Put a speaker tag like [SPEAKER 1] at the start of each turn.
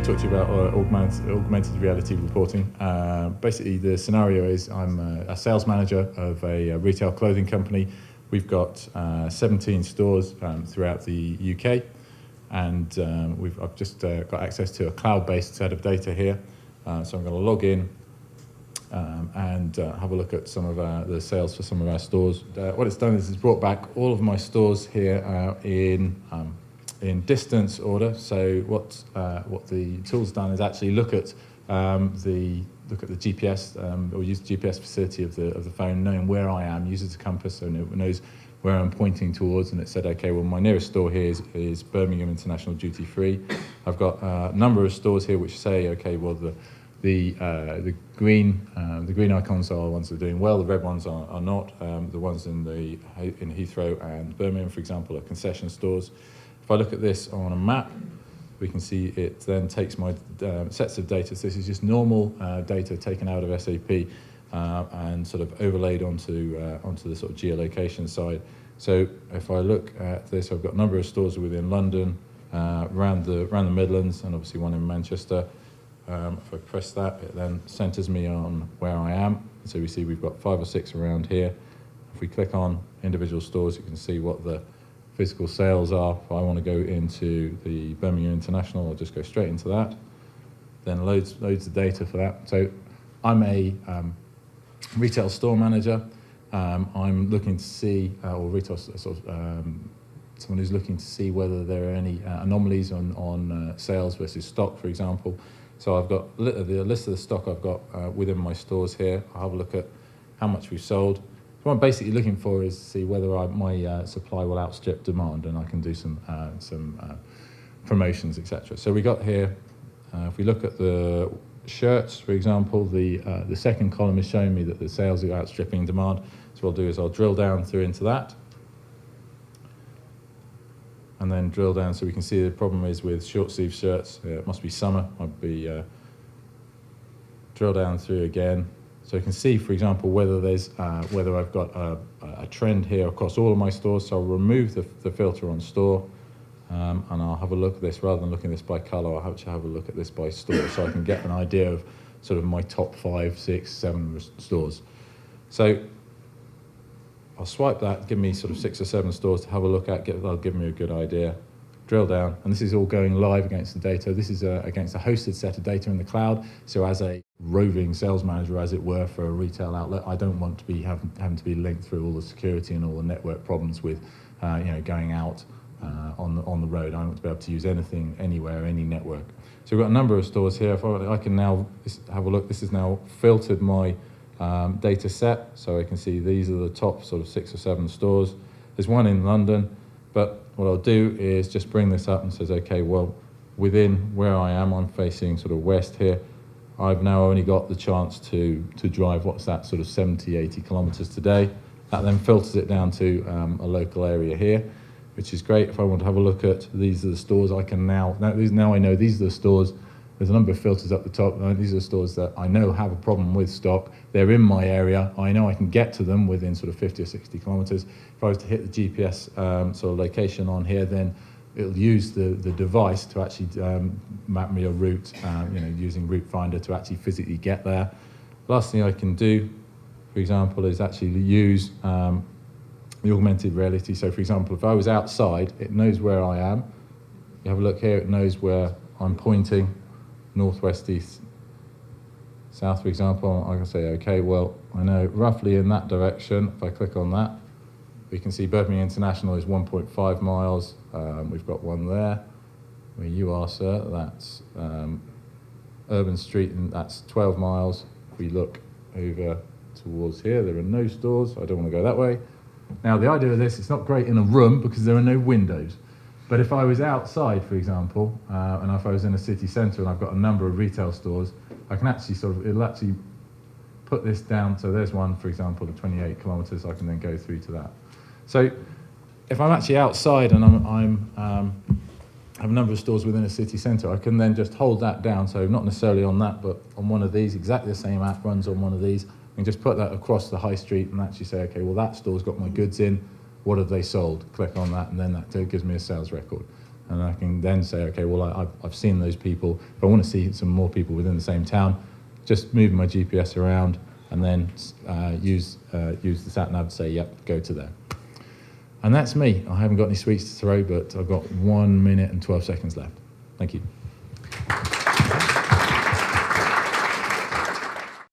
[SPEAKER 1] talk to you about augmented reality reporting. Basically, the scenario is I'm a sales manager of a retail clothing company. We've got 17 stores throughout the UK, and I've just got access to a cloud-based set of data here. So I'm going to log in and have a look at some of the sales for some of our stores. What it's done is it's brought back all of my stores here in distance order. So what the tool's done is actually look at the GPS or use the GPS facility of the phone, knowing where I am, uses a compass, so it knows where I'm pointing towards, and it said, okay, well, my nearest store here is Birmingham International Duty Free. I've got a number of stores here which say, okay, well, the green icons are the ones that are doing well, the red ones are not. The ones in Heathrow and Birmingham, for example, are concession stores. If I look at this on a map, we can see it then takes my sets of data. So this is just normal data taken out of SAP and sort of overlaid onto the sort of geolocation side. So if I look at this, I've got a number of stores within London, around the Midlands, and obviously one in Manchester. If I press that, it then centres me on where I am. So we see we've got 5 or 6 around here. If we click on individual stores, you can see what the physical sales are. If I want to go into the Birmingham International, I'll just go straight into that. Then loads the data for that. So I'm a retail store manager. I'm looking to see, or retail sort of someone who's looking to see whether there are any anomalies on sales versus stock, for example. So I've got the list of the stock I've got within my stores here. I'll have a look at how much we've sold. What I'm basically looking for is to see whether my supply will outstrip demand, and I can do some promotions, etc. So we got here, if we look at the shirts, for example, the second column is showing me that the sales are outstripping demand. So what I'll do is I'll drill down through into that, and then drill down so we can see the problem is with short sleeve shirts. It must be summer. I'd be drill down through again. So you can see, for example, whether I've got a trend here across all of my stores. So I'll remove the filter on store, and I'll have a look at this rather than looking at this by colour. I'll have a look at this by store, so I can get an idea of sort of my top 5, 6, 7 stores. So I'll swipe that, give me sort of 6 or 7 stores to have a look at. That'll give me a good idea. Drill down, and this is all going live against the data. This is against a hosted set of data in the cloud. So as a roving sales manager, as it were, for a retail outlet, I don't want to be having to be linked through all the security and all the network problems with going out on the road. I want to be able to use anything, anywhere, any network. So we've got a number of stores here. If I can now have a look. This has now filtered my data set, so I can see these are the top sort of 6 or 7 stores. There's one in London, but what I'll do is just bring this up and says, okay, well, within where I am, I'm facing sort of west here. I've now only got the chance to drive, what's that, sort of 70, 80 kilometres today. That then filters it down to a local area here, which is great. If I want to have a look at, these are the stores I can now I know these are the stores. There's a number of filters up the top. These are the stores that I know have a problem with stock. They're in my area. I know I can get to them within sort of 50 or 60 kilometres. If I was to hit the GPS sort of location on here, then it'll use the device to actually map me a route, using Route Finder to actually physically get there. Last thing I can do, for example, is actually use the augmented reality. So, for example, if I was outside, it knows where I am. You have a look here, it knows where I'm pointing. Northwest, east, south, for example. I can say, okay, well, I know roughly in that direction. If I click on that, we can see Birmingham International is 1.5 miles. We've got one there. Where you are, sir, that's Urban Street, and that's 12 miles. If we look over towards here, there are no stores. I don't want to go that way. Now, the idea of this, it's not great in a room because there are no windows. But if I was outside, for example, and if I was in a city centre and I've got a number of retail stores, I can actually it'll actually put this down. So there's one, for example, of 28 kilometres. I can then go through to that. So if I'm actually outside and I have a number of stores within a city centre, I can then just hold that down. So not necessarily on that, but on one of these, exactly the same app runs on one of these, and just put that across the high street and actually say, okay, well, that store's got my goods in. What have they sold? Click on that, and then that gives me a sales record. and I can then say, okay, well, I've seen those people. If I want to see some more people within the same town, just move my GPS around and then use the sat nav to say, yep, go to there. And that's me. I haven't got any sweets to throw, but I've got 1 minute and 12 seconds left. Thank you.